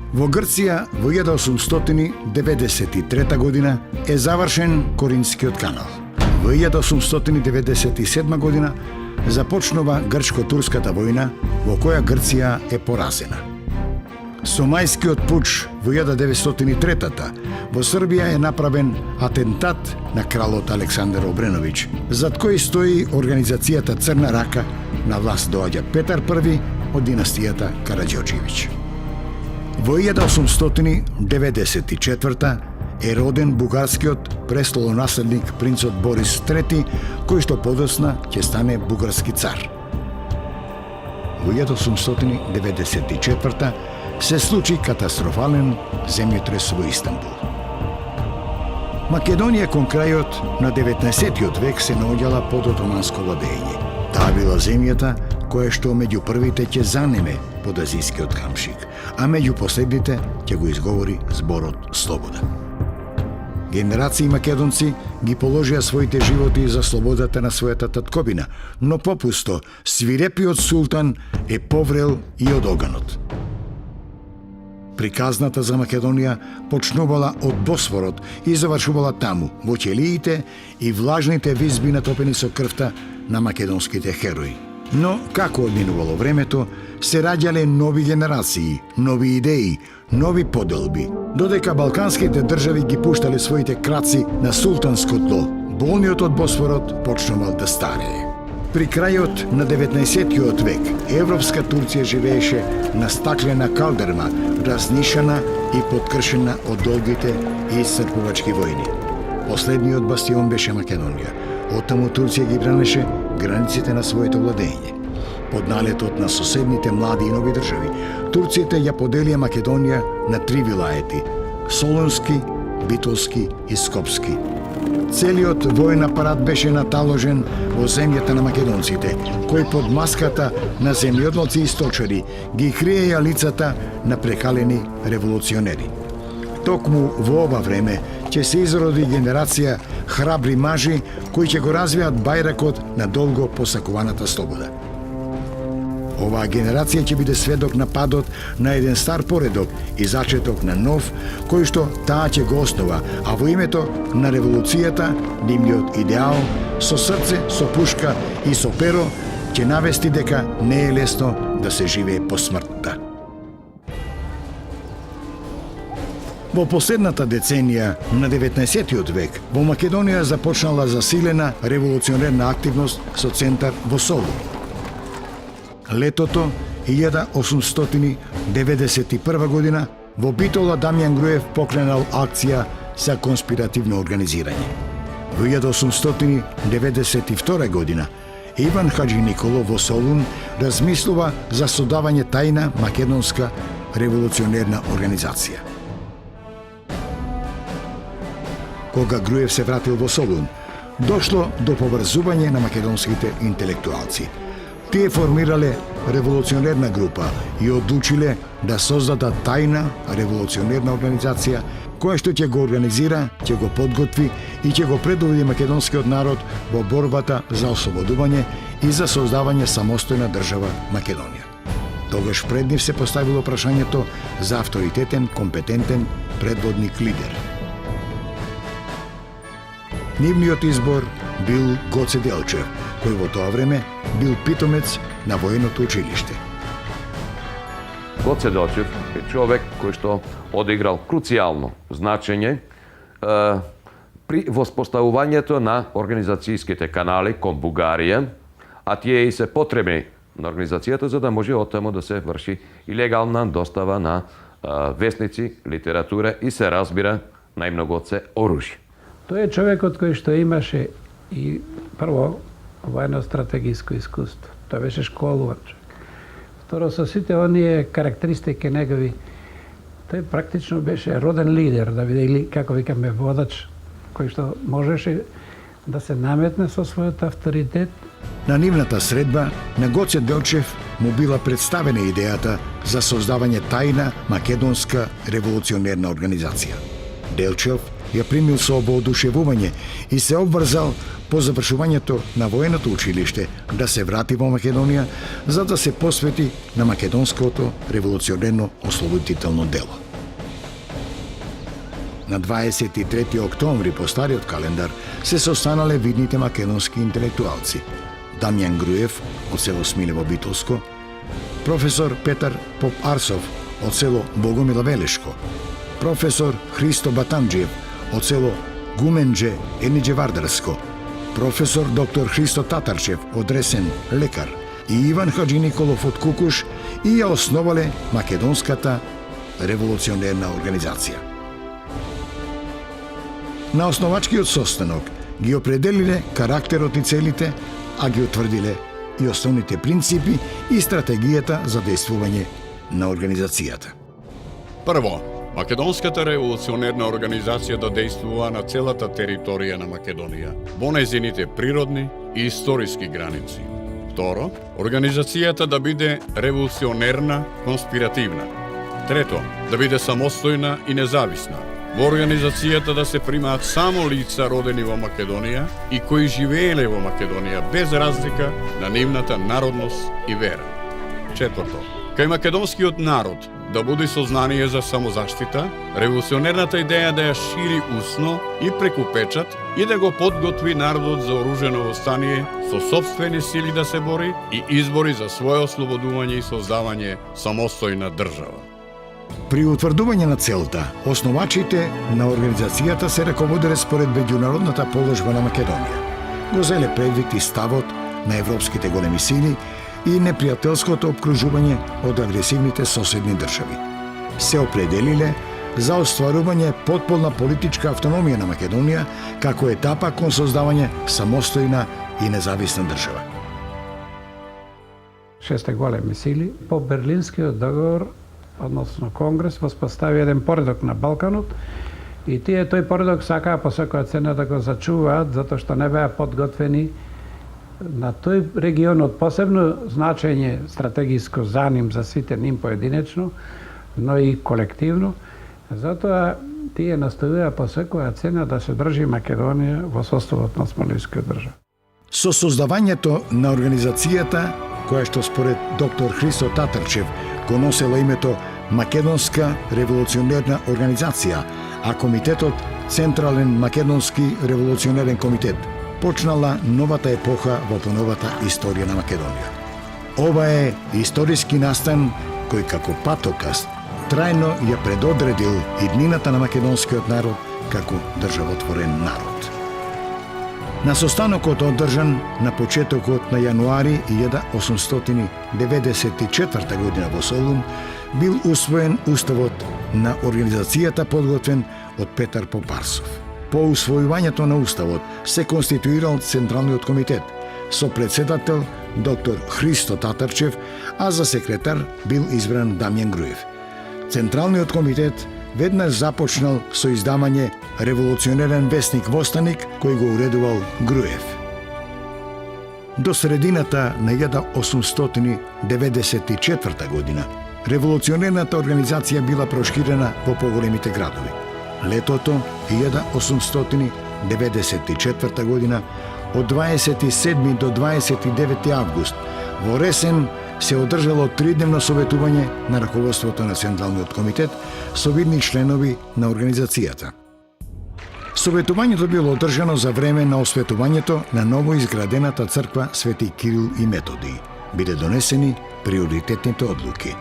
Во Грција во 1893 година е завршен Коринскиот канал. Во 1897 година започнува Грчко-турската војна во која Грција е поразена. Со мајскиот пуч во 1903 во Србија е направен атентат на кралот Александар Обреновиќ, зад кој стои организацијата Црна рака. На власт доаѓа Петар I од династијата Караџорџевиќ. Во 1894 е роден бугарскиот престолонаследник принцот Борис III, кој што подоцна ќе стане бугарски цар. Во 1894 се случи катастрофален земјотрес во Истанбул. Македонија кон крајот на 19. век се наоѓала под отоманско владење. Таа била земјата која што меѓу првите ќе занеме под азискиот камшик, а меѓу последните ќе го изговори зборот слобода. Генерации македонци ги положија своите животи за слободата на својата татковина, но попусто свирепиот султан е поврел и од оганот. Приказната за Македонија почнувала од Босфорот и завршувала таму, во ќелиите и влажните визби натопени со крвта на македонските херои. Но, како одминувало времето, се раѓале нови генерации, нови идеи, нови поделби, додека балканските држави ги пуштале своите краци на султанско тло, болниот од Босфорот почнувал да старее. При крајот на 19. век, европска Турција живееше на стаклена калдерма, разнишана и подкршена од долгите и исцрпувачки војни. Последниот бастион беше Македонија. Оттаму Турција ги бранеше границите на своето владење. Под налетот на соседните млади и нови држави, турците ја поделија Македонија на 3 вилаети – Солунски, Битолски и Скопски. Целиот воен апарат беше наталожен во земјата на македонците, кои под маската на земјоделци и сточари ги криеја лицата на прекалени револуционери. Токму во ова време ќе се изроди генерација храбри мажи кои ќе го развијат бајракот на долго посакуваната слобода. Оваа генерација ќе биде сведок на падот на еден стар поредок и зачеток на нов, кој што таа ќе го основа, а во името на револуцијата, нивниот идеал, со срце, со пушка и со перо, ќе навести дека не е лесно да се живее по смртта. Во последната деценија на 19. век во Македонија започнала засилена револуционерна активност со центар во Солун. Летото 1891 година во Битола Дамјан Груев покренал акција за конспиративно организирање. Во 1892 година Иван Хаджи Николов во Солун размислува за создавање тајна македонска револуционерна организација. Кога Груев се вратил во Солун, дошло до поврзување на македонските интелектуалци. Тие формирале револуционерна група и одлучиле да создадат тајна револуционерна организација која што ќе го организира, ќе го подготви и ќе го предводи македонскиот народ во борбата за ослободување и за создавање самостојна држава Македонија. Тогаш пред нив се поставило прашањето за авторитетен, компетентен предводник лидер. Нивниот избор бил Гоце Делчев, кој во тоа време бил питомец на военото училиште. Гоце Делчев е човек кој што одиграл круцијално значење при воспоставувањето на организацијските канали кон Бугарија, а тие и се потребни на организацијата за да може оттаму да се врши и легална достава на весници, литература и се разбира најмногоце оружје. Тој е човекот кој што имаше и прво воено-стратегиско искуство. Тој беше школуван човек. Второ, со сите оние карактеристики негови, тој практично беше роден лидер, да биде или, како викаме, водач, кој што можеше да се наметне со својот авторитет. На нивната средба на Гоце Делчев му била представена идејата за создавање тајна македонска револуционерна организација. Делчев ја примил со воодушевување и се обврзал по завршувањето на военото училиште да се врати во Македонија за да се посвети на македонското револуционерно ослободително дело. На 23. октомври по стариот календар се состанале видните македонски интелектуалци: Дамјан Груев од село Смилево Битолско, професор Петар Поп-Арсов од село Богомила Велешко, професор Христо Батамџиев од село Гуменџе Ениџе Вардарско, професор доктор Христо Татарчев од Ресен, лекар, и Иван Хаджи Николов од Кукуш, и ја основале Македонската револуционерна организација. На основачкиот состанок ги определиле карактерот и целите, а ги утврдиле и основните принципи и стратегијата за действување на организацијата. Прво, Македонската револуционерна организација да действува на целата територија на Македонија, во нејзините природни и историски граници. Второ, организацијата да биде револуционерна, конспиративна. Трето, да биде самостојна и независна. Во организацијата да се примаат само лица родени во Македонија и кои живееле во Македонија без разлика на нивната народност и вера. Четврто, кај македонскиот народ да буди сознание за самозаштита, револуционерната идеја да ја шири усно и преку печат и да го подготви народот за оружено востание со сопствени сили да се бори и избори за свое ослободување и создавање самостојна држава. При утврдување на целта, основачите на организацијата се раководиле според меѓународната положба на Македонија. Го зеле предвид и ставот на европските големи сили и непријателското обкружување од агресивните соседни држави. Се определиле за остварување потполна политичка автономија на Македонија како етапа кон создавање самостојна и независна држава. Шесте големи сили по Берлинскиот договор, односно Конгрес, воспостави еден поредок на Балканот и тие тој поредок сакаа по секоја цена да го зачуваат затоа што не беа подготвени на тој регион од посебно значење стратегиско за ним, за сите ним поединечно, но и колективно. Затоа тие настојуваа по секоја цена да се држи Македонија во составот на Смолинскиот држава. Со создавањето на организацијата, која што според доктор Христо Татарчев го носела името Македонска револуционерна организација, а комитетот Централен македонски револуционерен комитет, почнала новата епоха во поновата историја на Македонија. Ова е историски настан кој како патоказ трајно ја предодредил иднината на македонскиот народ како државотворен народ. На состанокот одржан на почетокот на јануари 1894 година во Солун бил усвоен уставот на организацијата подготвен од Петар Поп-Арсов. По усвојувањето на уставот се конституирал Централниот комитет со председател доктор Христо Татарчев, а за секретар бил избран Дамјан Груев. Централниот комитет веднаш започнал со издавање револуционерен вестник Востаник кој го уредувал Груев. До средината на 1894 година револуционерната организација била проширена во поголемите градови. Летото 1894 година од 27 до 29 август во Ресен се одржало тридневно советување на раководството на Централниот комитет со видни членови на организацијата. Советувањето било одржано за време на осветувањето на ново изградената црква Свети Кирил и Методий. Биле донесени приоритетните одлуки.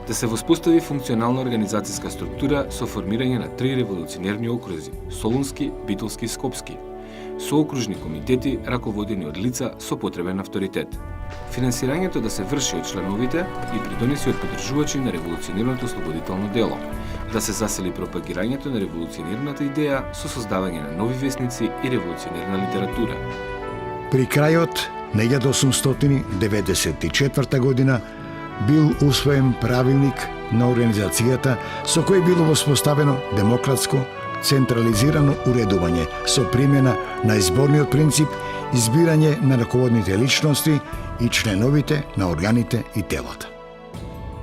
Да се воспостави функционална организацијска структура со формирање на 3 револуционерни окрузи – Солунски, Битолски и Скопски, со окружни комитети раководени од лица со потребен авторитет. Финансирањето да се врши од членовите и придонеси од поддржувачи на револуционерното ослободително дело, да се засили пропагирањето на револуционерната идеја со создавање на нови весници и револуционерна литература. При крајот на 1894 година бил усвоен правилник на организацијата со кој било воспоставено демократско, централизирано уредување со примена на изборниот принцип, избирање на раководните личности и членовите на органите и телата.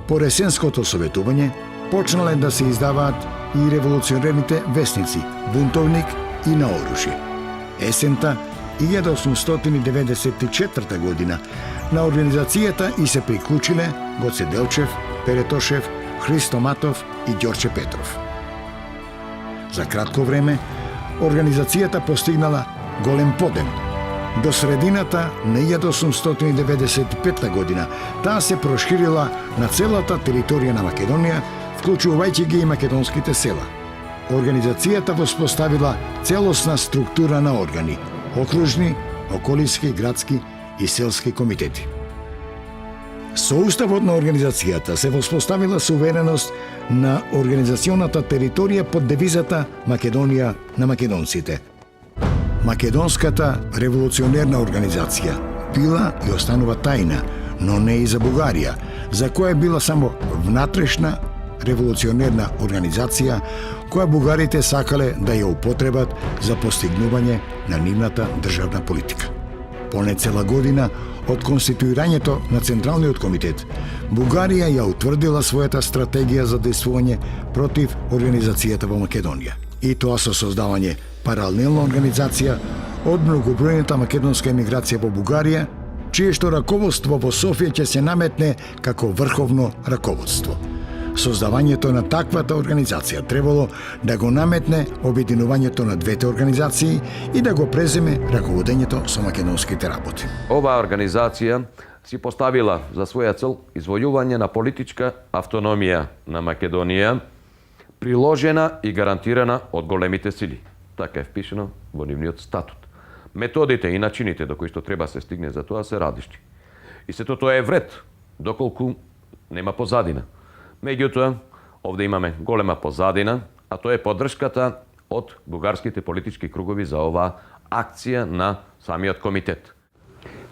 По ресенското советување почнале да се издаваат и револуционерните вестници Бунтовник и На оружје. Есента 1894 година на организацијата и се приклучиле Гоце Делчев, Перетошев, Христо Матов и Ѓорче Петров. За кратко време, организацијата постигнала голем подем. До средината на 1895 година таа се проширила на целата територија на Македонија, вклучувајќи ги и македонските села. Организацијата воспоставила целосна структура на органи – окружни, околински, градски и селски комитети. Со уставот на организацијата се воспоставила сувереност на организационата територија под девизата Македонија на македонците. Македонската револуционерна организација била и останува тајна, но не и за Бугарија, за која била само внатрешна револуционерна организација која бугарите сакале да ја употребат за постигнување на нивната државна политика. Поне цела година од конституирањето на Централниот комитет, Бугарија ја утврдила својата стратегија за действување против организацијата во Македонија. И тоа со создавање паралелна организација од многобројната македонска емиграција во Бугарија, чие што раководство во Софија ќе се наметне како врховно раководство. Создавањето на таквата организација требало да го наметне обединувањето на двете организации и да го преземе раководењето со македонските работи. Оваа организација си поставила за своја цел извојување на политичка автономија на Македонија, приложена и гарантирана од големите сили. Така е впишено во нивниот статут. Методите и начините до кои што треба се стигне за тоа се различни. И сето тоа е вред, доколку нема позадина. Меѓутоа, овде имаме голема позадина, а тоа е поддршката од бугарските политички кругови за оваа акција на самиот комитет.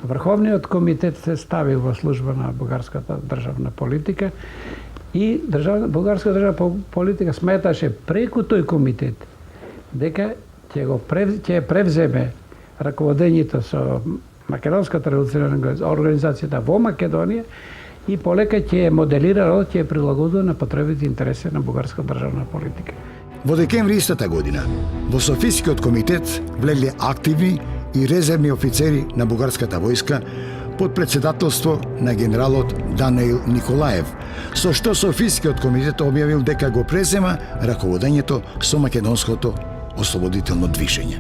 Врховниот комитет се стави во служба на бугарската државна политика и бугарска државна политика сметаше преку тој комитет дека ќе превземе раководењето со Македонската револуционерна организацијата во Македонија и полека ќе моделирало, ќе прилагодува на потребите и интереси на бугарска државна политика. Во декември истата година, во Софискиот комитет влегле активни и резервни офицери на бугарската војска под председателство на генералот Даниил Николаев, со што Софискиот комитет објавил дека го презема раководењето со македонското ослободително движење.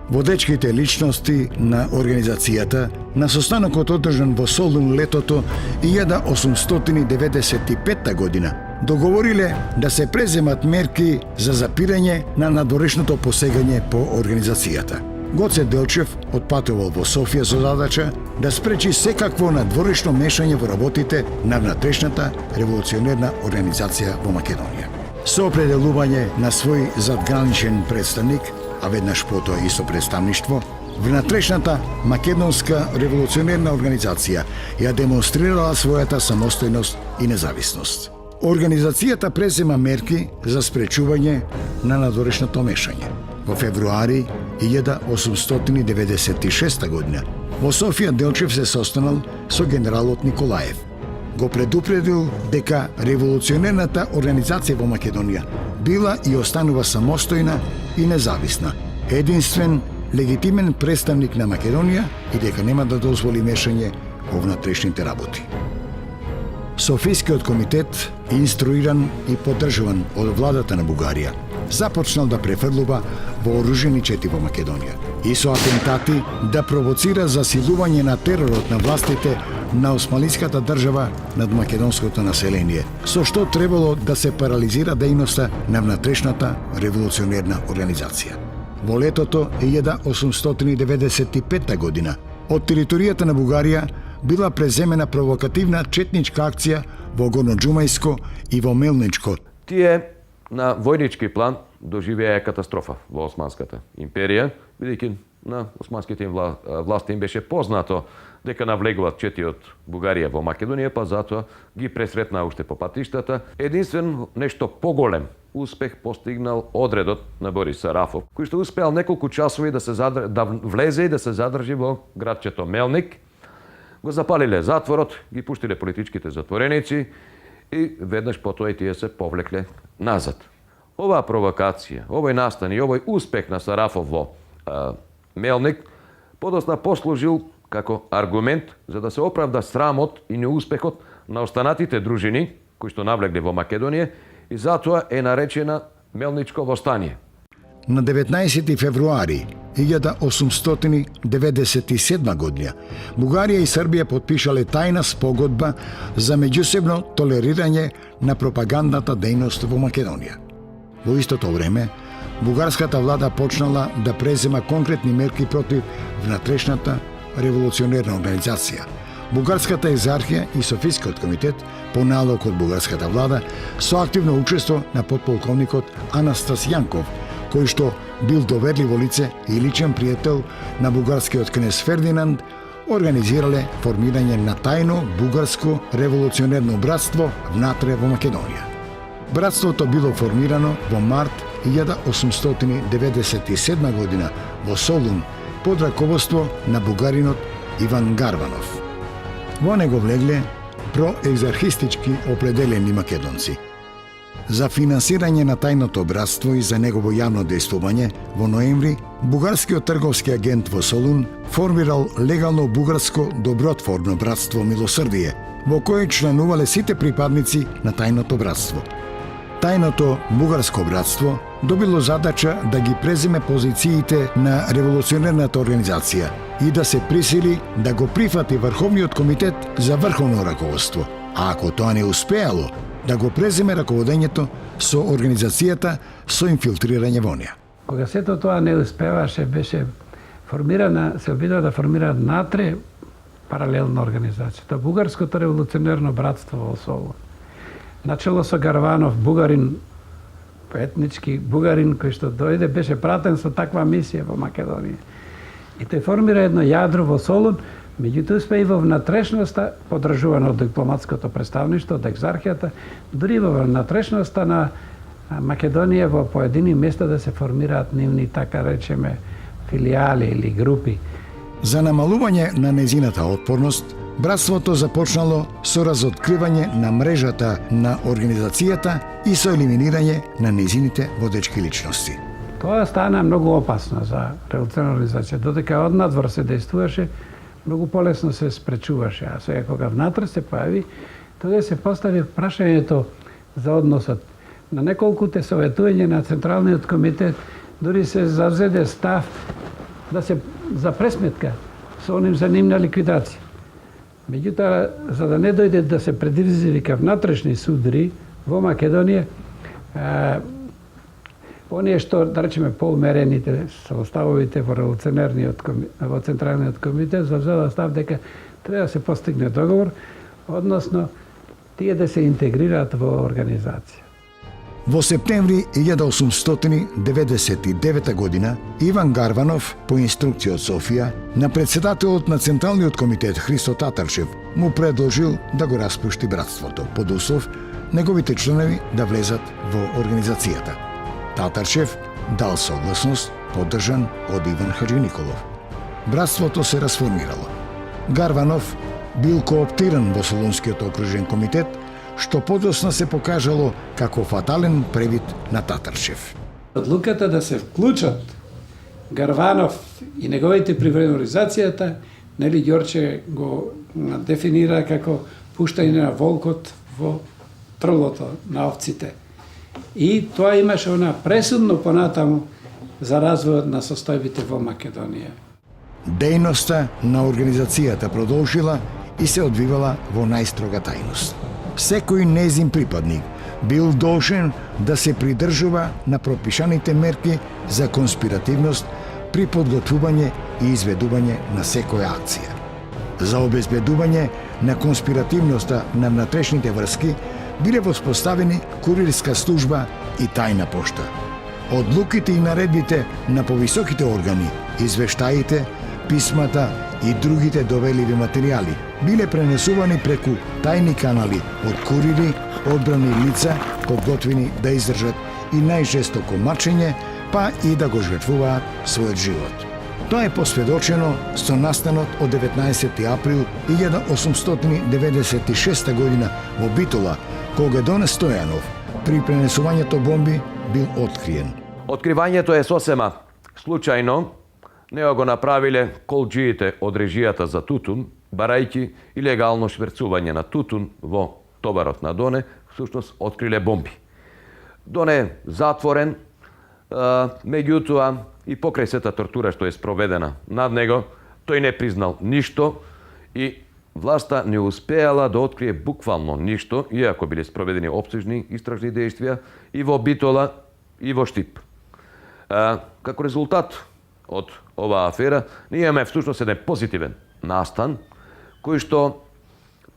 Водечките личности на организацијата на состанокот одржан во Солун летото 1895 година договориле да се преземат мерки за запирање на надворешното посегање по организацијата. Гоце Делчев отпатувал во Софија со задача да спречи секакво надворешно мешање во работите на внатрешната револуционерна организација во Македонија. Со определување на свој задграничен представник, а веднаш потоа и со представништво, внатрешната македонска револуционерна организација ја демонстрирала својата самостојност и независност. Организацијата презема мерки за спречување на надворешното мешање. Во февруари 1896 година во Софија Делчев се состанал со генералот Николаев. Го предупредил дека револуционерната организација во Македонија била и останува самостојна и независна, единствен легитимен представник на Македонија и дека нема да дозволи мешање во внатрешните работи. Софискиот комитет, инструиран и поддржуван од владата на Бугарија, започнал да префрлува вооружени чети во Македонија и со атентати да провоцира засилување на теророт на властите на османлиската држава над македонското население, со што требало да се парализира дејноста на внатрешната револуционерна организација. Во летото 1895 година од територијата на Бугарија била преземена провокативна четничка акција во Горноџумајско и во Мелничко. Тие на војнички план доживеа катастрофа во Османската империја, бидејќи на османските власти им беше познато дека навлегуваат чети од Бугарија во Македонија, па затоа ги пресретнаа уште по патиштата. Единствен нешто поголем успех постигнал одредот на Борис Сарафов, кој што успеал неколку часови да влезе и да се задржи во градчето Мелник. Го запалиле затворот, ги пуштиле политичките затвореници и веднаш потоа и тие се повлекле назад. Оваа провокација, овој настан и овој успех на Сарафов во Мелник подосна послужил како аргумент за да се оправда срамот и неуспехот на останатите дружини кои што навлегле во Македонија и затоа е наречена Мелничко востание. На 19 февруари 1897 година Бугарија и Србија потпишале тајна спогодба за меѓусебно толерирање на пропагандната дејност во Македонија. Во истото време, бугарската влада почнала да презема конкретни мерки против внатрешната револуционерна организација. Бугарската екзархија и Софискиот комитет, по налог од бугарската влада, со активно учество на подполковникот Анастас Јанков, кој што бил доверливо лице и личен пријател на бугарскиот кнез Фердинанд, организирале формирање на тајно бугарско револуционерно братство внатре во Македонија. Братството било формирано во март 1897 година во Солун под раководство на бугаринот Иван Гарванов. Во него влегле проекзархистички определени македонци. За финансирање на тајното братство и за негово јавно дејствување, во ноември, бугарскиот трговски агент во Солун формирал легално бугарско добротворно братство Милосрдие, во кое членувале сите припадници на тајното братство. Тајното бугарско братство добило задача да ги преземе позициите на револуционерната организација и да се присили да го прифати Врховниот комитет за врховно раководство, а ако тоа не успеало, да го преземе раководењето со организацијата со инфилтрирање во неа. Кога сето тоа не успеваше, беше формирана, се обидува да формира натре паралелна организација, Бугарското револуционерно братство во Солун. Начело со Гарванов, бугарин, етнички бугарин кој што дојде, беше пратен со таква мисија во Македонија. И тој формира едно јадро во Солун, меѓутоа успеа и во внатрешноста, подржувано од дипломатското представништво, од екзархијата, дури во внатрешноста на Македонија во поедини места да се формираат нивни, така речеме, филијали или групи. За намалување на незината отпорност, братството започнало со разоткривање на мрежата на организацијата и со елиминирање на незините водечки личности. Тоа стана многу опасно за револуционарна организација, додека од надвор се дејствуваше, многу полесно се спречуваше, а сега кога внатре се појави, тогаш се постави прашањето за односот. На неколкуте советување на Централниот комитет дури се завзеде став да се за пресметка со оним за нивна ликвидација. Меѓутоа, за да не дојде да се предизвика внатрешни судри во Македонија, оние што, да речеме, поумерените составовите во во Централниот комитет завзела став дека треба да се постигне договор, односно тие да се интегрираат во организација. Во септември 1899 година Иван Гарванов, по инструкција од Софија, на председателот на Централниот комитет Христо Татарчев му предложил да го распушти братството, под услов неговите членови да влезат во организацијата. Татарчев дал согласност, поддржан од Иван Хаджи Николов. Братството се расформирало. Гарванов бил кооптиран во Солунскиот окружен комитет, што подоцна се покажало како фатален превид на Татарчев. Одлуката да се вклучат Гарванов и неговите привреди организацијата, нели Ѓорче го дефинира како пуштање на волкот во трлото на овците. И тоа имаше она пресудно понатаму за развојот на состојбите во Македонија. Дејноста на организацијата продолжила и се одвивала во најстрога тајност. Секој незин припадник бил должен да се придржува на пропишаните мерки за конспиративност при подготвување и изведување на секоја акција. За обезбедување на конспиративноста на внатрешните врски биле воспоставени курирска служба и тајна пошта. Одлуките и наредбите на повисоките органи, извештаите, писмата и другите доверливи материјали биле пренесувани преку тајни канали од курири, одбрани лица, подготвени да издржат и најжестоко мачење, па и да го жртвуваат својот живот. Тоа е посведочено со настанот од 19. април 1896 година во Битола, Когедон Стојанов при пренесувањето бомби бил откриен. Откривањето е сосема случајно. Него го направиле колџиите од режијата за тутун, барајќи илегално шверцување на тутун во товарот на Доне, всушност откриле бомби. Доне е затворен, меѓутоа и покрај сета тортура што е спроведена над него, тој не признал ништо и власта не успеала да открие буквално ништо, иако биле спроведени опсежни истражни действија и во Битола и во Штип. Како резултат од оваа афера, ние имаме всушност еден позитивен настан, кој што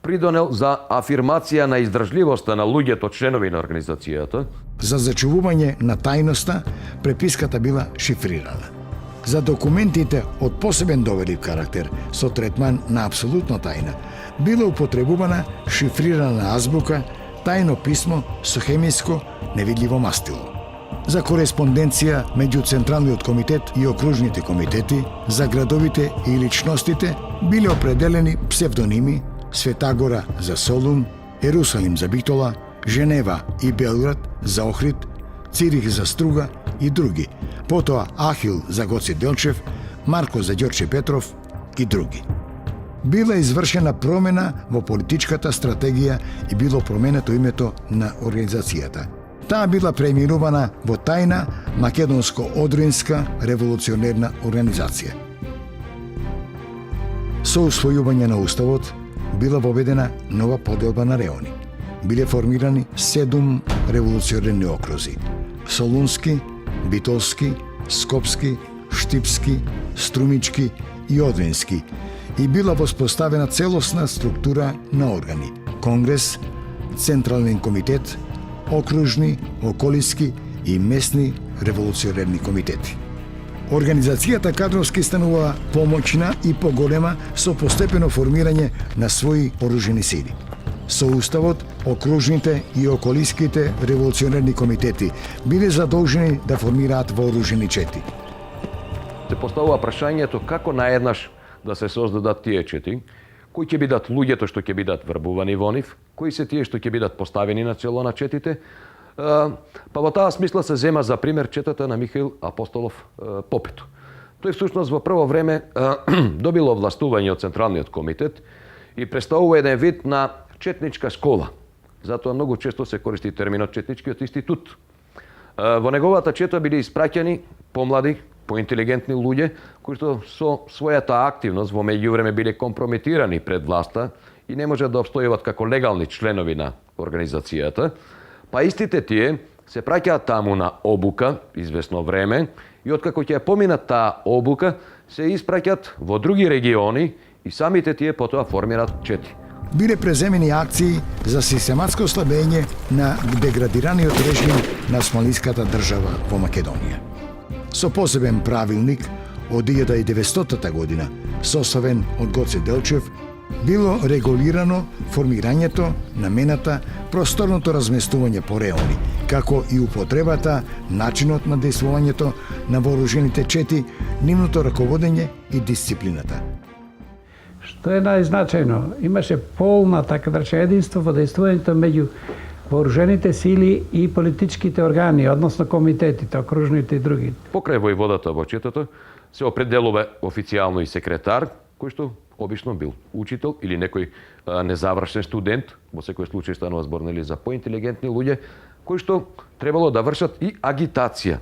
придонел за афирмација на издржливоста на луѓето членови на организацијата. За зачувување на тајноста, преписката била шифрирана. За документите од посебен доверлив карактер со третман на апсолутно тајна, била употребувана шифрирана азбука, тајно писмо со хемиско невидливо мастило. За кореспонденција меѓу Централниот комитет и окружните комитети, за градовите и личностите биле определени псевдоними Светагора за Солун, Ерусалим за Битола, Женева и Белград за Охрид, Цирих за Струга и други. Потоа Ахил за Гоце Делчев, Марко за Ѓорче Петров и други. Била извршена промена во политичката стратегија и било променето името на организацијата. Таа била преименувана во тајна Македонско-Одринска револуционерна организација. Со усвојување на уставот била воведена нова поделба на реони. Биле формирани 7 револуционерни окрузи: Солунски, Битолски, Скопски, Штипски, Струмички и Одрински, и била воспоставена целосна структура на органи: Конгрес, Централен комитет, окружни, околиски и местни револуционерни комитети. Организацијата кадровски станува помоćна и поголема со постепено формирање на своји оружени сили. Со уставот, окружните и околиските револуционерни комитети биле задолжени да формираат вооружени чети. Се поставува прашањето како наеднаш да се создадат тие чети, кои ќе бидат луѓето што ќе бидат врбувани во нив, кои се тие што ќе бидат поставени на чело на четите. Па во таа смисла се зема за пример четата на Михаил Апостолов Попето. Тој всушност во прво време добил овластување од Централниот комитет и представува еден вид на четничка школа. Затоа многу често се користи терминот четничкиот институт. Во неговата чета биле испраќани помлади, поинтелигентни луѓе кои што со својата активност во меѓувреме биле компрометирани пред власта и не можат да обстојуват како легални членови на организацијата. Па истите тие се праќаат таму на обука известно време и откако ќе поминат таа обука, се испраќаат во други региони и самите тие потоа формираат чети. Биле преземени акции за систематско ослабење на деградираниот режим на османлиската држава во Македонија. Со посебен правилник од 1900 година, составен од Гоце Делчев, било регулирано формирањето, намената, просторното разместување по реони, како и употребата, начинот на действувањето на вооружените чети, нивното раководење и дисциплината. Што е најзначајно, имаше полна, така да рече, единство во действувањето меѓу вооружените сили и политичките органи, односно комитетите, окружните и другите. Покрај војводата во четата се определува официјално и секретар, кој што обично бил учител или некој незавршен студент, во секој случај станува збор за поинтелигентни луѓе, кои што требало да вршат и агитација.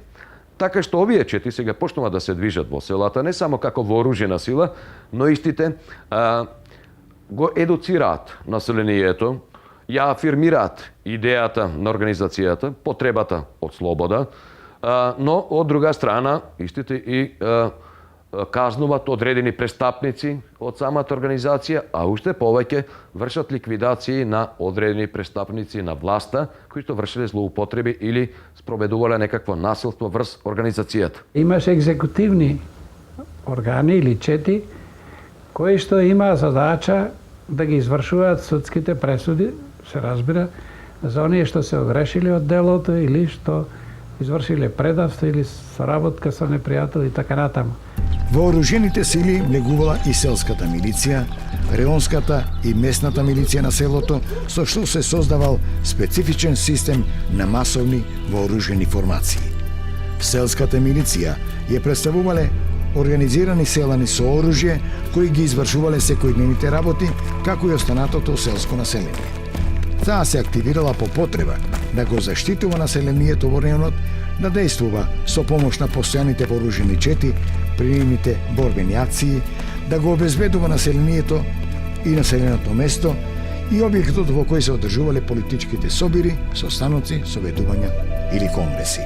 Така што овие чети сега почнува да се движат во селата, не само како вооружена сила, но истите го едуцираат населението, ја афирмираат идејата на организацијата, потребата од слобода, но од друга страна истите и казнуват одредени престапници од самата организација, а уште повеќе вршат ликвидации на одредени престапници на власта, кои што вршеле злоупотреби или спроведувале некакво насилство врз организацијата. Имаше екзекутивни органи или чети кои што имаа задача да ги извршуваат судските пресуди, се разбира, за оние што се огрешили од делото или што извршиле предавство или соработка со непријател и така натаму. Вооружените сили влегувала и селската милиција, реонската и местната милиција на селото, со што се создавал специфичен систем на масовни вооружени формации. Селската милиција ја представувале организирани селани со оружје кои ги извршувале секојдневните работи, како и останатото селско население. Таа се активирала по потреба да го заштитува населението во районот, да действува со помош на постојаните вооружени чети при нивните борбени акции, да го обезбедува населението и населеното место и објектот во кој се одржувале политичките собири, состаноци, советувања или конгреси.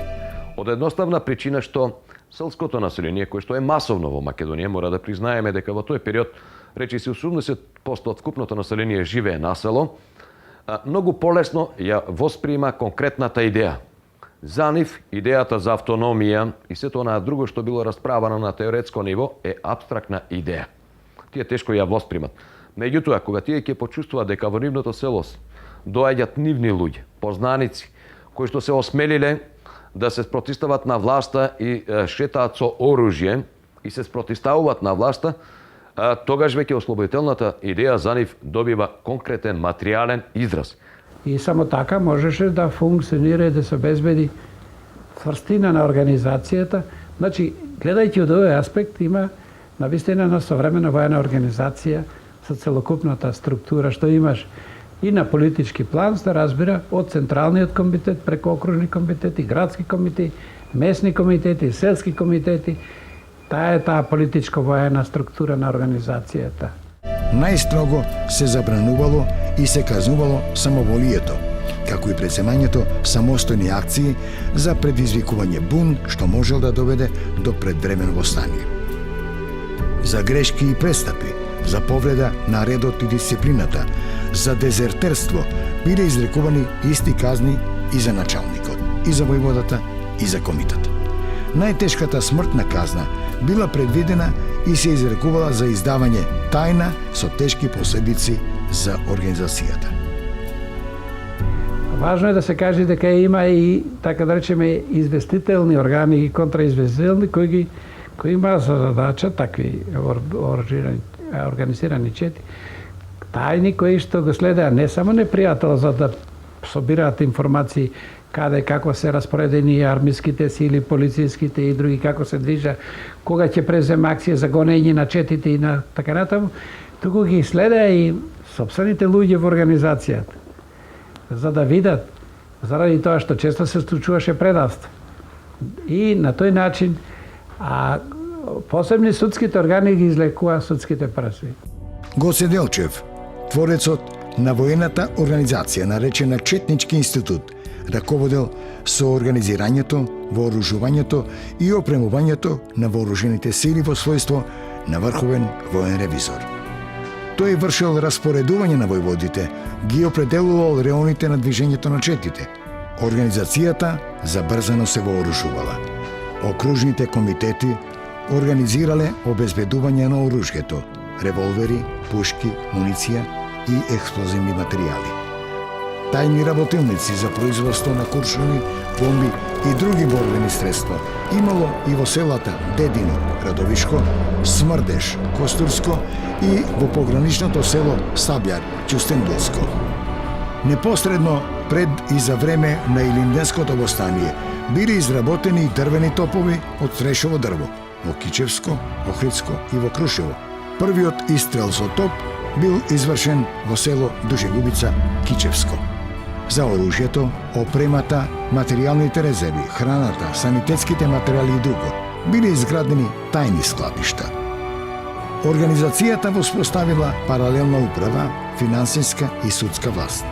Од едноставна причина што селското население, кое што е масовно во Македонија, мора да признаеме дека во тој период речиси 80% од вкупното население живее на село, многу полесно ја восприма конкретната идеја. За нив, идејата за автономија и сето онаа друго што било расправано на теоретско ниво е абстрактна идеја. Тие тешко ја воспримат. Меѓутоа, кога тие ќе почувствуваат дека во нивното село доаѓаат нивни луѓе, познаници, кои што се осмелиле да се спротистават на власта и шетаат со оружје и се спротиставуваат на власта, тогаш веќе ослободителната идеја за нив добива конкретен материјален израз. И само така можеше да функционира и да се обезбеди цврстина на организацијата. Значи, гледајќи од овој аспект, има навистина на современа воена организација со целокупната структура што имаш и на политички план, се разбира, од Централниот комитет, преку окружни комитети, градски комитети, местни комитети, селски комитети. Таа е таа политичко воена структура на организацијата. Најстрого се забранувало и се казнувало самоволието, како и преземањето самостојни акции за предизвикување бун што можел да доведе до предвремено востание. За грешки и престапи, за повреда на редот и дисциплината, за дезертерство биле изрекувани исти казни и за началникот, и за војводата, и за комитет. Најтешката смртна казна била предвидена и се изрекувала за издавање тајна со тешки последици за организацијата. Важно е да се каже дека има и, така да речеме, известителни органи и контраизвестителни кои имаат за задача такви организирани чети, тајни кои што го следеа не само непријател за да собираат информации каде како се распоредени армиските сили, полициските и други, како се движа, кога ќе презема акција за гонење на четите и на така натаму, туку ги следеа и сопствените луѓе во организацијата, за да видат, заради тоа што често се случуваше предавство. И на тој начин, посебни судските органи ги излекува судските прасви. Гоце Делчев, творецот на воената организација наречена Четнички институт, раководел со организирањето, вооружувањето и опремувањето на вооружените сили во својство на врховен воен ревизор. Тој вршил распоредување на војводите, ги определувал реоните на движењето на четите. Организацијата забрзано се вооружувала. Окружните комитети организирале обезбедување на оружјето, револвери, пушки, муниција и експлозивни материјали. Тајни работилници за производство на куршуми, бомби и други борбени средства имало и во селата Дедино, Радовишко, Смрдеш, Костурско и во пограничното село Сабјар, Ќустендилско. Непосредно пред и за време на Илинденското востание биле изработени и дрвени топови од трешово дрво во Кичевско, Охридско и во Крушево. Првиот истрел со топ бил извршен во село Дужегубица, Кичевско. За оружјето, опремата, материјалните резерви, храната, санитетските материјали и друго биле изградени тајни складишта. Организацијата воспоставила паралелна управа, финансиска и судска власт.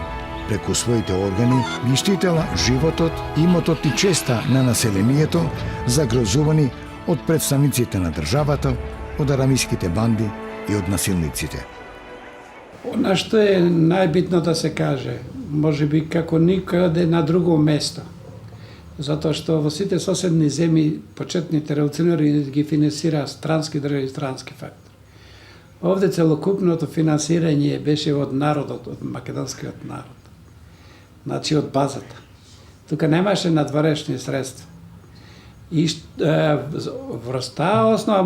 Преку своите органи ги штитела животот, имотот и честа на населението, загрозувани од представниците на државата, од арамиските банди и од насилниците. Она што е најбитно да се каже, може би како никаде на друго место, затоа што во сите соседни земји почетните револуционери ги финансира странски држави и странски фактори. Овде целокупното финансирање беше од народот, од македонскиот народ. Значи од базата. Тука немаше надворешни средства. И врз таа основа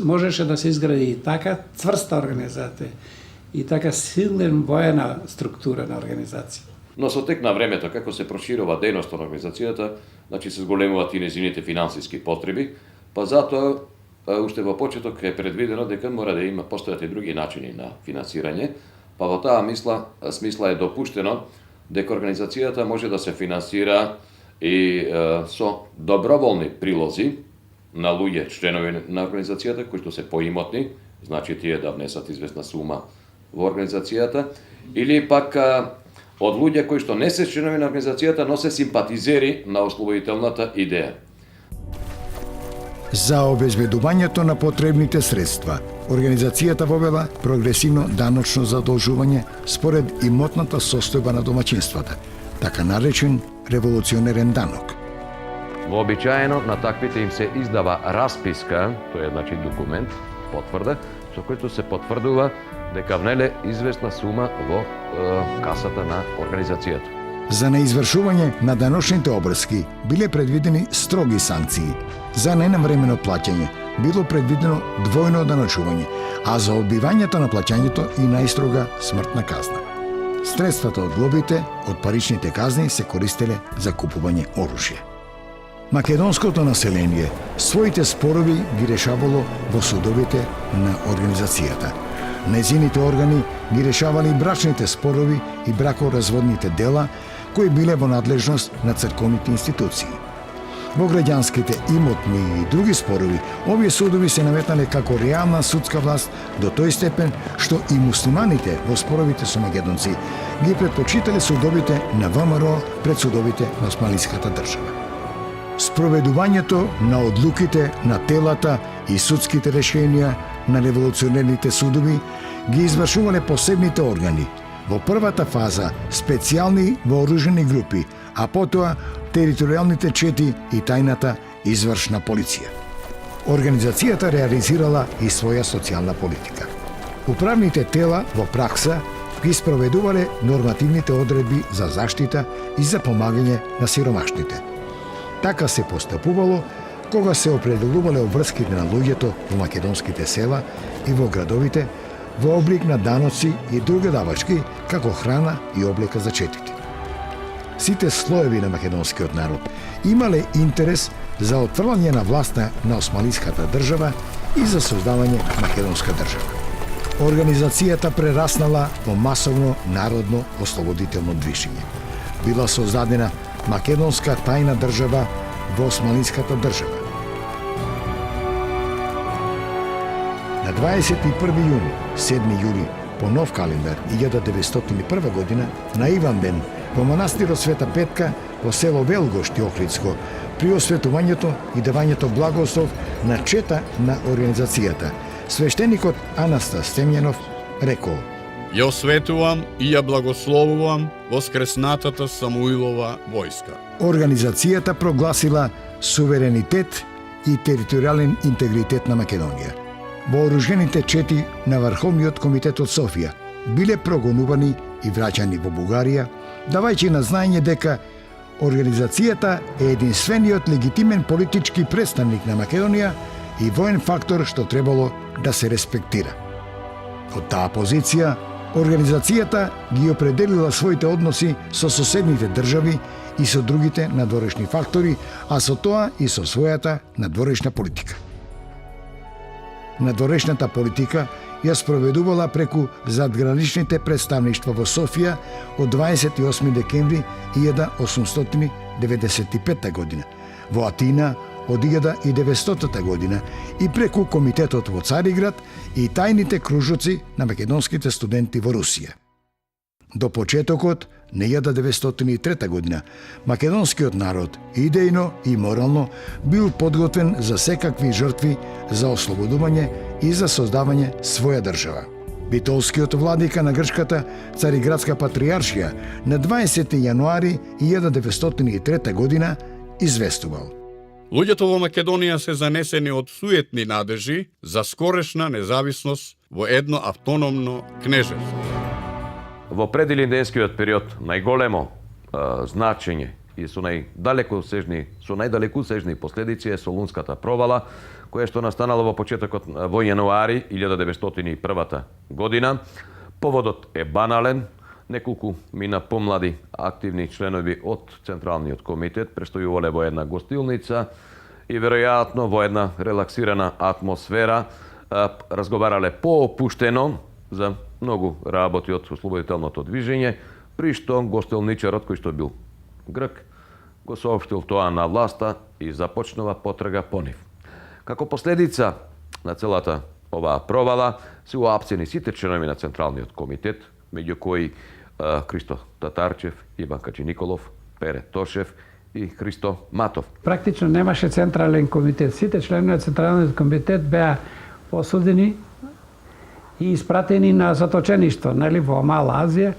можеше да се изгради и така цврста организација и така силна воена структура на организација. Но со тек на времето, како се проширува дејност на организацијата, значи се зголемуваат и незините финансиски потреби, па затоа уште во почеток е предвидено дека мора да има постојат и други начини на финансирање, па во таа смисла е допуштено дека организацијата може да се финансира и со доброволни прилози на луѓе, членови на организацијата, кои што се поимотни, значи тие да внесат известна сума во организацијата, или пак од луѓе кои што не се членови на организацијата, но се симпатизери на ослободителната идеја. За обезбедувањето на потребните средства, организацијата вовела прогресивно даночно задолжување според имотната состојба на домаќинствата, така наречен револуционерен данок. Вообичаено на таквите им се издава расписка, тоа е значи документ, потврда, со којто се потврдува дека внеле известна сума во касата на организацијата. За неизвршување на даночните обрски биле предвидени строги санкции. За ненавремено плаќање било предвидено двојно даночување, а за одбивањето на плаќањето и најстрога смртна казна. Средствата од глобите од паричните казни се користеле за купување оружје. Македонското население своите спорови ги решавало во судовите на организацијата. Незините органи ги решавали брачните спорови и бракоразводните дела кои биле во надлежност на црковните институции. Во граѓанските, имотни и други спорови, овие судови се наметнале како реална судска власт до тој степен што и муслиманите во споровите со македонци ги предпочитале судовите на ВМРО пред судовите на османлиската држава. Спроведувањето на одлуките на телата и судските решенија на револуционерните судови ги извршувале посебните органи. Во првата фаза специјални вооружени групи, а потоа територијалните чети и тајната извршна полиција. Организацијата реализирала и своја социјална политика. Управните тела во пракса ги спроведувале нормативните одредби за заштита и за помагање на сиромашните. Така се постапувало кога се определувале обврските на луѓето во македонските села и во градовите во облик на даноци и други давачки, како храна и облека за четите. Сите слоеви на македонскиот народ имале интерес за отфрлање на власта на османлиската држава и за создавање македонска држава. Организацијата прераснала во масовно народно ослободително движење. Била создадена македонска тајна држава во османлиската држава. На 21 јуни, 7 јули, по нов календар, 1901 година, на Иванден, во манастирот Света Петка, во село Велгошти, Охридско, при осветувањето и давањето благослов на чета на организацијата, свештеникот Анастас Темјанов рекол: Ја осветувам и ја благословувам воскреснатата Самуилова војска. Организацијата прогласила суверенитет и територијален интегритет на Македонија. Вооружените чети на Врховниот комитет од Софија биле прогонувани и враќани во Бугарија, давајќи на знаење дека организацијата е единствениот легитимен политички представник на Македонија и воен фактор што требало да се респектира. Од таа позиција, организацијата ги определила своите односи со соседните држави и со другите надворешни фактори, а со тоа и со својата надворешна политика. Надворешната политика ја спроведувала преку задграничните представништва во Софија од 28 декември 1895 година, во Атина од 1900 година и преку комитетот во Цариград и тајните кружоци на македонските студенти во Русија. До почетокот на 1903 година македонскиот народ идејно и морално бил подготвен за секакви жртви за ослободување и за создавање своја држава. Битолскиот владика на грчката Цариградска патријаршија на 20 јануари 1903 година известувал: Луѓето во Македонија се занесени од суетни надежи за скорешна независност во едно автономно кнежество. Во предилинденскиот период најголемо значење и со најдалекусежни последици е Солунската провала, која што настанала во почетокот во јануари 1901 година. Поводот е банален. Неколку мина помлади активни членови од Централниот комитет престојувале во една гостилница и веројатно во една релаксирана атмосфера разговарале поопуштено за многу работи од ослободителното движење, при што гостилничарот, кој што бил грк, го соопштил тоа на власта и започнува потрага по нив. Како последица на целата оваа провала се уапсени сите членови на Централниот комитет, меѓу кои Христо Татарчев, Иван Каджиниколов, Пере Тошев и Христо Матов. Практично немаше Централен комитет. Сите членови на Централниот комитет беа осудени и испратени на заточеништо, нели, во Мала Азија,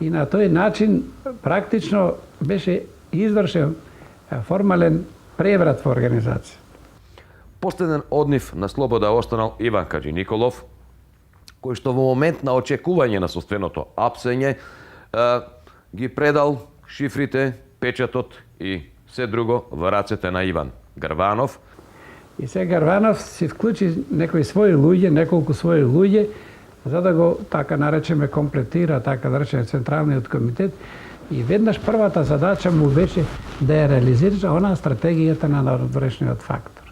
и на тој начин практично беше извршен формален преврат во организација. Последен од нив на слобода останал Иван Каджиниколов, кој што во момент на очекување на соственото апсење ги предал шифрите, печатот и се друго во рацете на Иван Гарванов. И сега Гарванов си вклучи некои своји луѓе, неколку своји луѓе, за да го, така наречеме, комплетира, така наречеме, Централниот комитет. И веднаш првата задача му беше да ја реализира онаа стратегијата на надворешниот фактор.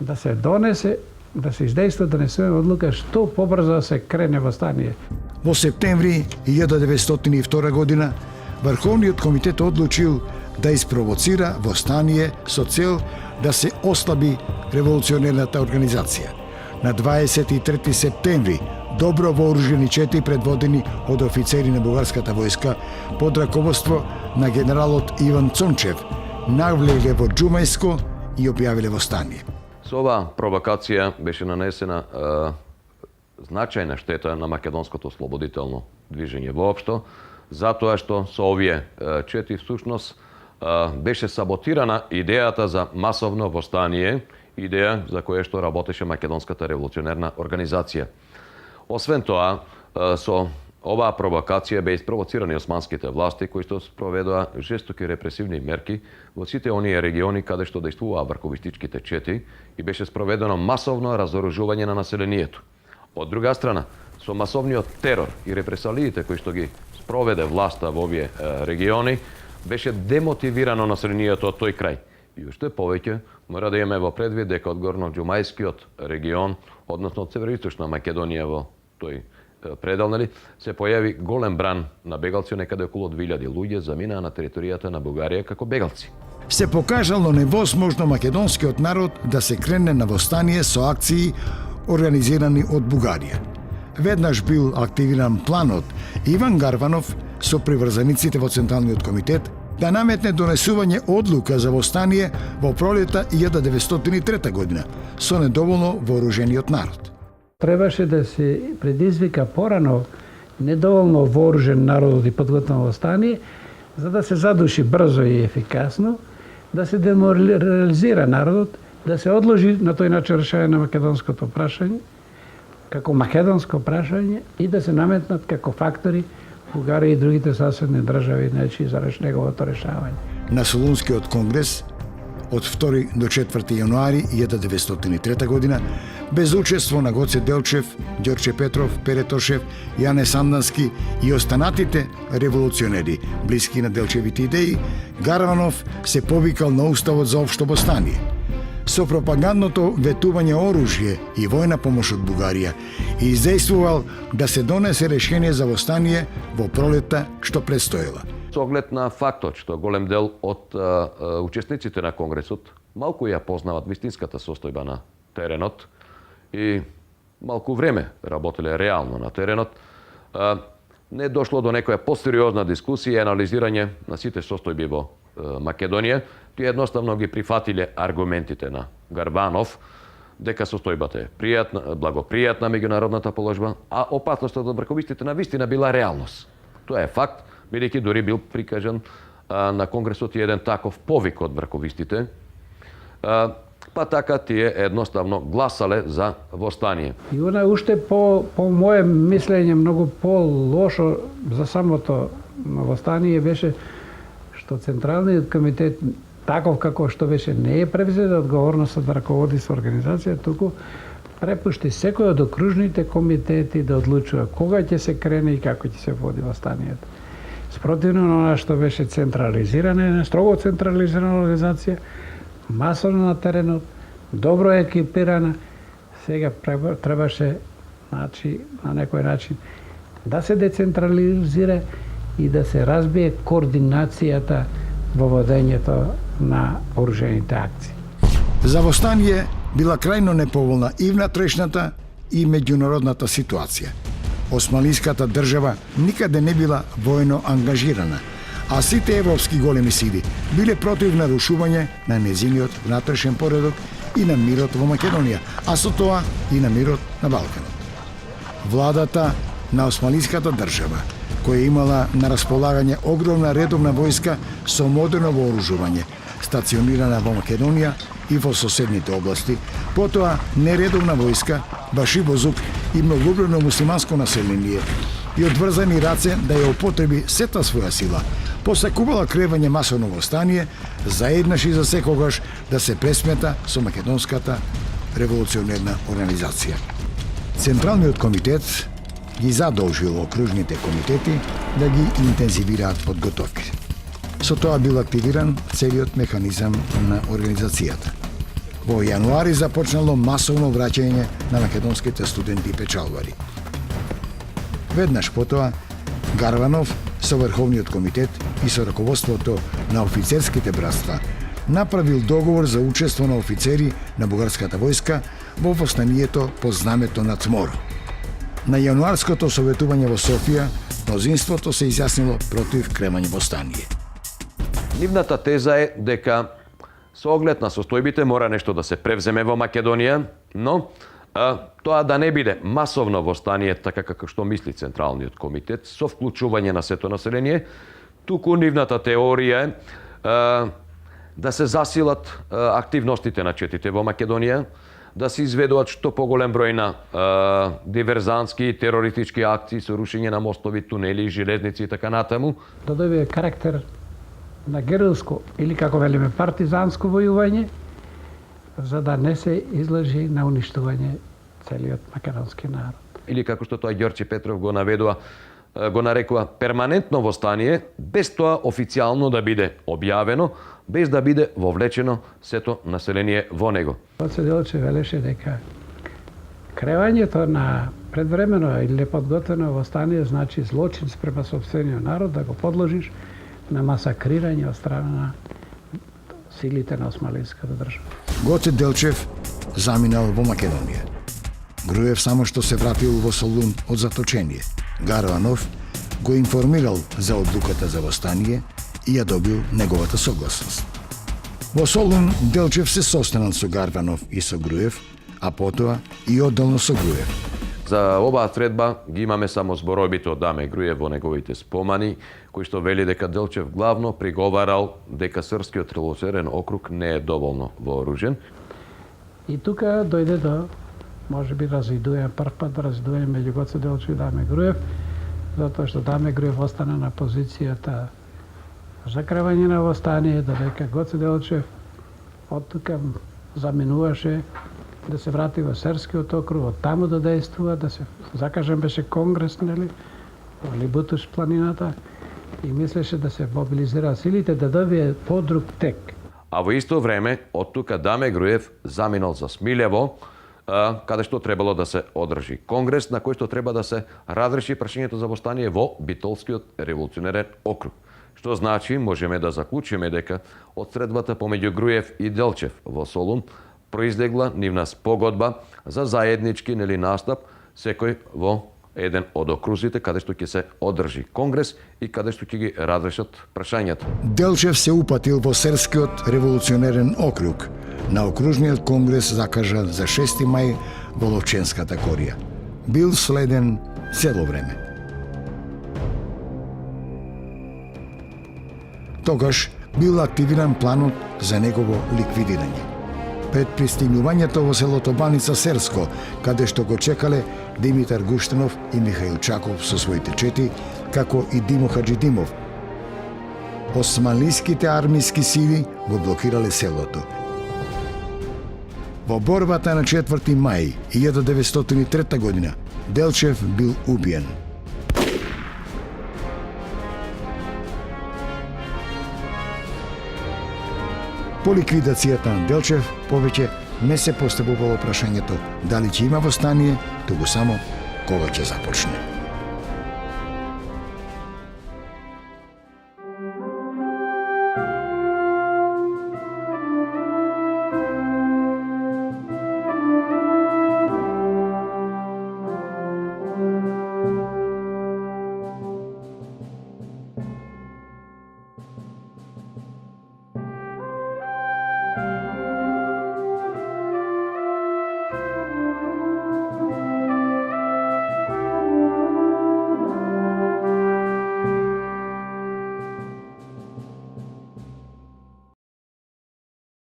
Да се донесе, да се издейства донесена одлука што побрзо се крене во стание. Во септември 1902 година Врховниот комитет одлучил да испровоцира востание со цел да се ослаби револуционерната организација. На 23 септември добро вооружени чети предводени од офицери на бугарската војска под раководство на генералот Иван Цончев навлегле во Џумајско и објавиле востание. Со оваа провокација беше нанесена значајна штета на македонското ослободително движење воопшто, затоа што со овие чети всушност беше саботирана идејата за масовно востание, идеја за која што работеше македонската револуционерна организација. Освен тоа, со оваа провокација беа испровоцирани османските власти кои што спроведоа жестоки репресивни мерки во сите оние региони каде што дејствуваа врховистичките чети и беше спроведено масовно разоружување на населението. Од друга страна, со масовниот терор и репресалиите кои што ги спроведе власта во овие региони, беше демотивирано населението од тој крај. И уште повеќе мора да имаме во предвид дека од горно-џумајскиот регион, односно од североисточна Македонија во тој предел, нели, се појави голем бран на бегалци, некаде околу 2000 луѓе заминаа на територијата на Бугарија како бегалци. Се покажало невозможно македонскиот народ да се крене на востание со акции организирани од Бугарија. Веднаш бил активиран планот Иван Гарванов со приврзаниците во Централниот комитет да наметне донесување одлука за востание во пролета 1903 година со недоволно вооружениот народ. Требаше да се предизвика порано недоволно вооружен народ и подготвено востание, за да се задуши брзо и ефикасно, да се деморализира народот, да се одложи на тој начин решање на македонското прашање, како македонско прашање и да се наметнат како фактори Бугарија и другите соседни држави, значи, за неговото решавање. На Солунскиот конгрес од 2 до 4 јануари 1903 година, без учество на Гоце Делчев, Ѓорче Петров, Пере Тошев, Јане Сандански и останатите револуционери, блиски на Делчевите идеи, Гарванов се повикал на Уставот за општо востание. Со пропагандното ветување оружје и војна помош од Бугарија и издействувал да се донесе решение за востание во пролетта што предстоела. Со оглед на фактот што голем дел од учесниците на Конгресот малку ја познават вистинската состојба на теренот и малку време работеле реално на теренот, не дошло до некоја посериозна дискусија и анализирање на сите состојби во Македонија. Тие едноставно ги прифатиле аргументите на Гарванов дека состојбата е пријатна, благопријатна меѓународната положба, а опасноста од врховистите на вистина била реалност. Тоа е факт, бидејќи дури бил прикажан на Конгресот и еден таков повик од врховистите, па така тие едноставно гласале за востание. И она уште по моје мислење многу по-лошо за самото востание беше што Централниот комитет, таков како што беше, не е превзета одговорноста да раководи со организација, туку препушти секој од окружните комитети да одлучува кога ќе се крене и како ќе се води восстанието. Спротивно на она што беше централизирана, строго централизирана организација, масовно на теренот, добро екипирана, сега требаше, значи, на некој начин да се децентрализира и да се разбие координацијата во водењето на вооружените акции. За восстание била крајно неповолна и внатрешната и меѓународната ситуација. Османлиската држава никаде не била војно ангажирана, а сите европски големи сили биле против нарушување на незиниот внатрешен поредок и на мирот во Македонија, а со тоа и на мирот на Балканот. Владата на Османлиската држава, која имала на располагање огромна редовна војска со модерно вооружување, стационирана во Македонија и во соседните области, потоа нередовна војска, башибозук и многобројно муслиманско население и одврзани раце да ја употреби сета своја сила, посакувала кревање масовно восстание, заеднаш и за секогаш да се пресмета со Македонската револуционерна организација. Централниот комитет ги задолжил окружните комитети да ги интензивираат подготовки. Со тоа бил активиран целиот механизам на организацијата. Во јануари започнало масовно враќање на македонските студенти и печалвари. Веднаш потоа, Гарванов со Врховниот комитет и со раководството на офицерските братства направил договор за учество на офицери на бугарската војска во восстанието по знамето на Цмор. На јануарското советување во Софија, мнозинството се изјаснило против кремање восстание. Нивната теза е дека со оглед на состојбите мора нешто да се превземе во Македонија, но тоа да не биде масовно восстание, така како што мисли Централниот комитет, со вклучување на сето население, туку нивната теорија е да се засилат активностите на четите во Македонија, да се изведуваат што поголем број на диверзантски и терористички акции со рушење на мостови, тунели, железници и така натаму. Да добие карактер на герилско или, како велиме, партизанско војување, за да не се излажи на уништување целиот македонски народ. Или како што тоа Ѓорче Петров го нарекува перманентно восстание, без тоа официјално да биде објавено, без да биде вовлечено сето население во него. Гоце Делчев велеше дека кревањето на предвремено или неподготвено восстание значи злочин спрема сопствениот народ, да го подложиш на масакрирање од страна на силите на Османлиската држава. Гоце Делчев заминал во Македонија. Груев само што се вратил во Солун од заточение. Гарванов го информирал за одлуката за восстание и ја добил неговата согласност. Во Солун Делчев се состанал со Гарванов и со Груев, а потоа и одделно со Груев. За оваа средба ги имаме само зборовите од Даме Груев во неговите спомани, кој што вели дека Делчев главно приговарал дека Српскиот револуционерен округ не е доволно вооружен. И тука дојде до, може би, прв пат развидување меѓу Гоце Делчев и Даме Груев, затоа што Даме Груев остана на позицијата за кревање на восстание, додека Гоце Делчев од тука заминуваше да се врати во Серскиот округ, од таму да действува, да се закажем беше конгрес, нели, во Либутуш планината, и мислеше да се мобилизира силите да добие подруг тек. А во исто време, од тука Даме Груев заминал за Смилево, каде што требало да се одржи конгрес, на кој што треба да се разреши прашањето за восстание во Битолскиот револуционерен округ. Што значи, можеме да заклучиме дека од средбата помеѓу Груев и Делчев во Солун произлегла нивна спогодба за заеднички настап, секој во еден од окрузите каде што ќе се одржи конгрес и каде што ќе ги разрешат прашањата. Делчев се упатил во Серскиот револуционерен округ на окружниот конгрес закажан за 6 мај во Ловченската корија. Бил следен цело време. Тогаш бил активиран планот за негово ликвидирање. Пред пристигнувањето во селото Баница Серско, каде што го чекале Димитар Гуштенов и Михаил Чаков со своите чети, како и Димо Хаджидимов. османлиските армиски сили го блокирале селото. Во борбата на 4. мај 1903 година Делчев бил убиен. По ликвидацијата на Делчев повеќе не се поставувало прашањето дали ќе има восстание, туку само кога ќе започне.